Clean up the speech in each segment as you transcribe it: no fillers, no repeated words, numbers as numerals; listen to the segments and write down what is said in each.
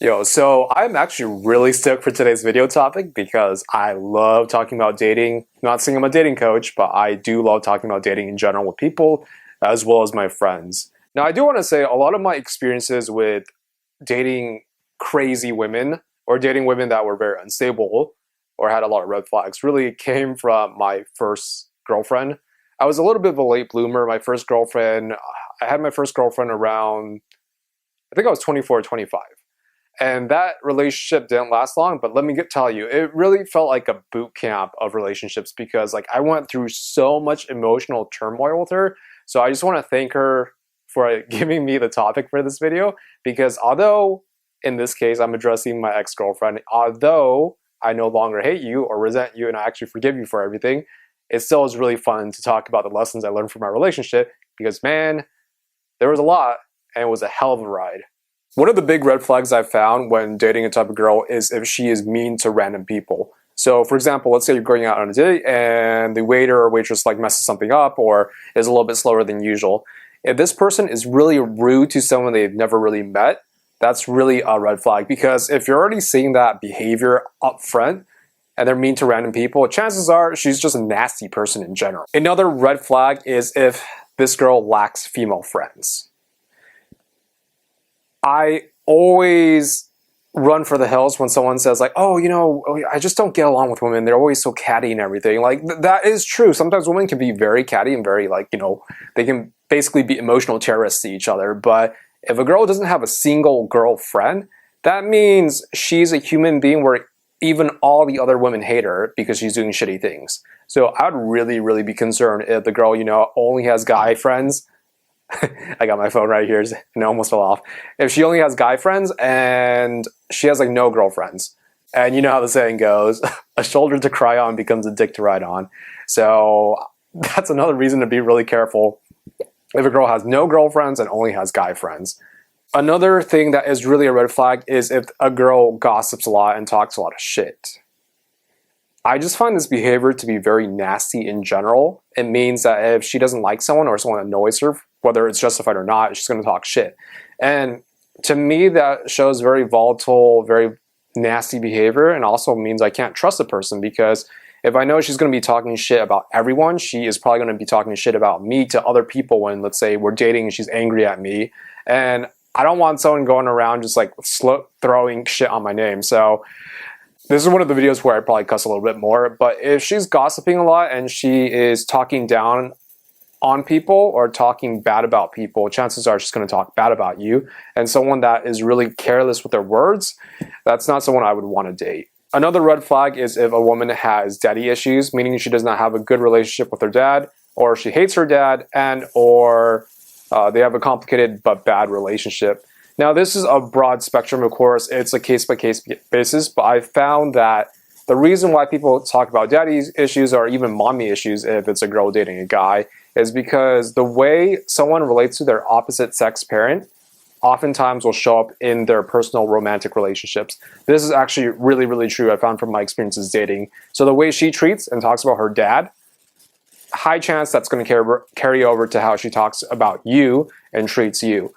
Yo, so I'm actually really stoked for today's video topic because I love talking about dating. Not saying I'm a dating coach, but I do love talking about dating in general with people as well as my friends. Now, I do want to say a lot of my experiences with dating crazy women or dating women that were very unstable or had a lot of red flags really came from my first girlfriend. I was a little bit of a late bloomer. I had my first girlfriend around, I think I was 24 or 25. And that relationship didn't last long, but let me tell you, it really felt like a boot camp of relationships because I went through so much emotional turmoil with her. So I just want to thank her for giving me the topic for this video because although in this case I'm addressing my ex-girlfriend, although I no longer hate you or resent you and I actually forgive you for everything, it still is really fun to talk about the lessons I learned from our relationship because man, there was a lot and it was a hell of a ride. One of the big red flags I've found when dating a type of girl is if she is mean to random people. So for example, let's say you're going out on a date and the waiter or waitress messes something up or is a little bit slower than usual. If this person is really rude to someone they've never really met, that's really a red flag because if you're already seeing that behavior up front and they're mean to random people, chances are she's just a nasty person in general. Another red flag is if this girl lacks female friends. I always run for the hills when someone says like, oh, I just don't get along with women. They're always so catty and everything. Like that is true. Sometimes women can be very catty and very they can basically be emotional terrorists to each other. But if a girl doesn't have a single girlfriend, that means she's a human being where even all the other women hate her because she's doing shitty things. So I would really, really be concerned if the girl, only has guy friends. I got my phone right here and it almost fell off. If she only has guy friends and she has no girlfriends, and you know how the saying goes, a shoulder to cry on becomes a dick to ride on. So that's another reason to be really careful if a girl has no girlfriends and only has guy friends. Another thing that is really a red flag is if a girl gossips a lot and talks a lot of shit. I just find this behavior to be very nasty in general. It means that if she doesn't like someone or someone annoys her, whether it's justified or not, she's going to talk shit. And to me, that shows very volatile, very nasty behavior and also means I can't trust a person because if I know she's going to be talking shit about everyone, she is probably going to be talking shit about me to other people when, let's say, we're dating and she's angry at me. And I don't want someone going around just throwing shit on my name. So this is one of the videos where I probably cuss a little bit more, but if she's gossiping a lot and she is talking down on people or talking bad about people, chances are she's going to talk bad about you. And someone that is really careless with their words, that's not someone I would want to date. Another red flag is if a woman has daddy issues, meaning she does not have a good relationship with her dad, or she hates her dad, or they have a complicated but bad relationship. Now, this is a broad spectrum, of course. It's a case-by-case basis, but I found that the reason why people talk about daddy issues or even mommy issues if it's a girl dating a guy is because the way someone relates to their opposite sex parent oftentimes will show up in their personal romantic relationships. This is actually really, really true I found from my experiences dating. So the way she treats and talks about her dad, high chance that's going to carry over to how she talks about you and treats you.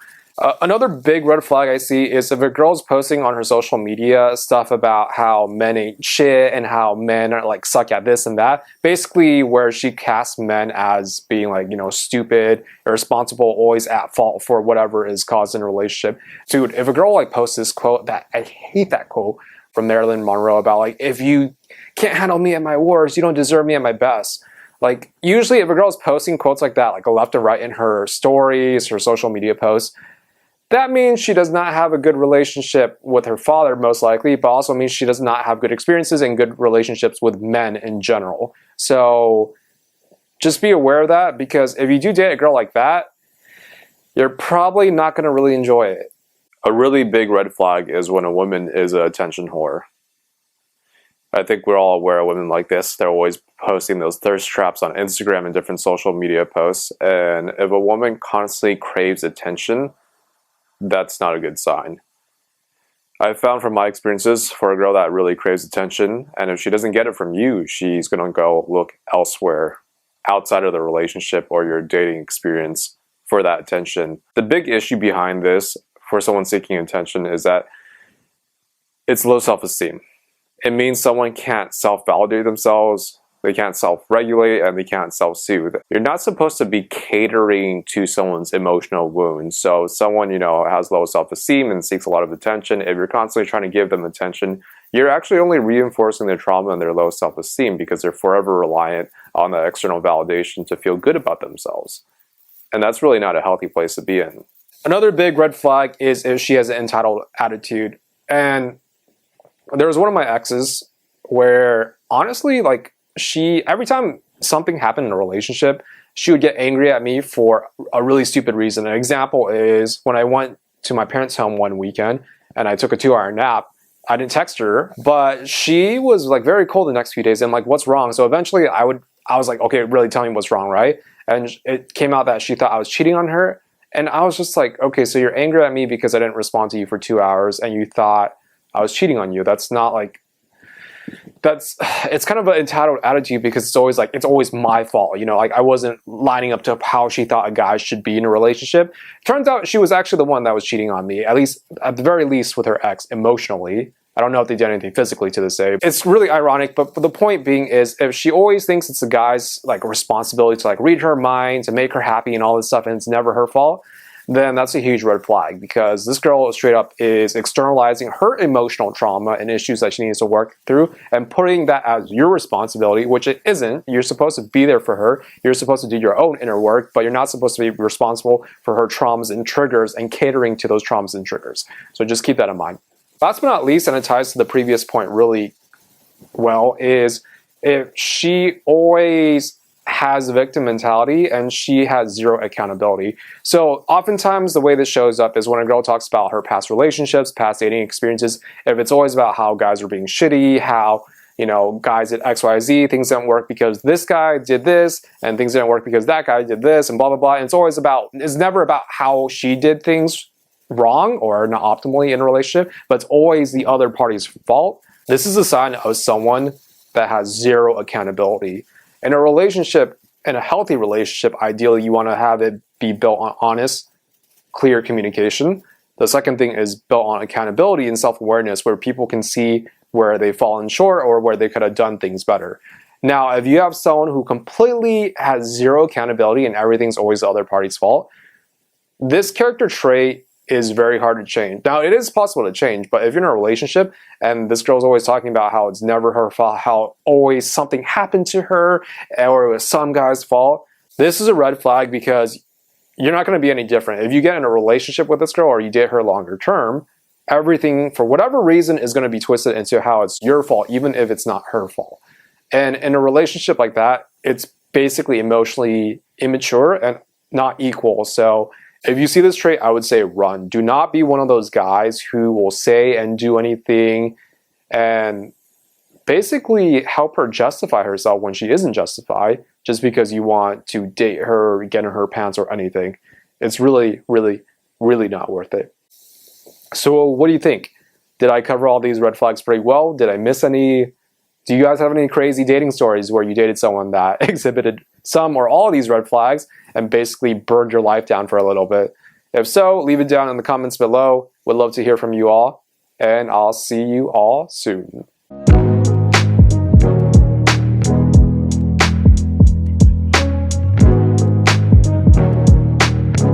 Another big red flag I see is if a girl's posting on her social media stuff about how men ain't shit and how men are suck at this and that, basically where she casts men as being stupid, irresponsible, always at fault for whatever is caused in a relationship. Dude, if a girl posts this quote, that I hate that quote from Marilyn Monroe about if you can't handle me at my worst, you don't deserve me at my best. Usually if a girl's posting quotes like that, left and right in her stories, her social media posts, that means she does not have a good relationship with her father, most likely, but also means she does not have good experiences and good relationships with men in general. So just be aware of that because if you do date a girl like that, you're probably not going to really enjoy it. A really big red flag is when a woman is an attention whore. I think we're all aware of women like this. They're always posting those thirst traps on Instagram and different social media posts. And if a woman constantly craves attention, that's not a good sign. I've found from my experiences for a girl that really craves attention, and if she doesn't get it from you, she's going to go look elsewhere outside of the relationship or your dating experience for that attention. The big issue behind this for someone seeking attention is that It's low self-esteem. It means someone can't self-validate themselves, they can't self-regulate, and they can't self-soothe. You're not supposed to be catering to someone's emotional wounds. So someone, has low self-esteem and seeks a lot of attention, if you're constantly trying to give them attention, you're actually only reinforcing their trauma and their low self-esteem because they're forever reliant on the external validation to feel good about themselves. And that's really not a healthy place to be in. Another big red flag is if she has an entitled attitude. And there was one of my exes where, honestly, every time something happened in a relationship, she would get angry at me for a really stupid reason. An example is when I went to my parents' home one weekend and I took a 2-hour nap. I didn't text her, but she was very cold the next few days. And what's wrong? So eventually I was like, okay, really tell me what's wrong, right? And it came out that she thought I was cheating on her. And I was just like, okay, so you're angry at me because I didn't respond to you for 2 hours and you thought I was cheating on you. That's not it's kind of an entitled attitude because it's always my fault. I wasn't lining up to how she thought a guy should be in a relationship. Turns out she was actually the one that was cheating on me, at the very least with her ex emotionally. I don't know if they did anything physically to this day. It's really ironic, but the point being is if she always thinks it's a guy's responsibility to read her mind, to make her happy and all this stuff, and it's never her fault, then that's a huge red flag because this girl straight up is externalizing her emotional trauma and issues that she needs to work through and putting that as your responsibility, which it isn't. You're supposed to be there for her. You're supposed to do your own inner work, but you're not supposed to be responsible for her traumas and triggers and catering to those traumas and triggers. So just keep that in mind. Last but not least, and it ties to the previous point really well, is if she always has a victim mentality and she has zero accountability. So oftentimes the way this shows up is when a girl talks about her past relationships, past dating experiences, if it's always about how guys are being shitty, how guys did XYZ, things didn't work because this guy did this, and things didn't work because that guy did this, and blah, blah, blah. And it's never about how she did things wrong or not optimally in a relationship, but it's always the other party's fault. This is a sign of someone that has zero accountability. In a relationship, in a healthy relationship, ideally you want to have it be built on honest, clear communication. The second thing is built on accountability and self-awareness, where people can see where they've fallen short or where they could have done things better. Now, if you have someone who completely has zero accountability and everything's always the other party's fault, this character trait is very hard to change. Now, it is possible to change, but if you're in a relationship and this girl's always talking about how it's never her fault, how always something happened to her, or it was some guy's fault, this is a red flag because you're not going to be any different. If you get in a relationship with this girl or you date her longer term, everything, for whatever reason, is going to be twisted into how it's your fault, even if it's not her fault. And in a relationship like that, it's basically emotionally immature and not equal. So if you see this trait, I would say run. Do not be one of those guys who will say and do anything and basically help her justify herself when she isn't justified just because you want to date her, get in her pants or anything. It's really, really, really not worth it. So what do you think? Did I cover all these red flags pretty well? Did I miss any? Do you guys have any crazy dating stories where you dated someone that exhibited some or all of these red flags and basically burned your life down for a little bit? If so, leave it down in the comments below. Would love to hear from you all, and I'll see you all soon.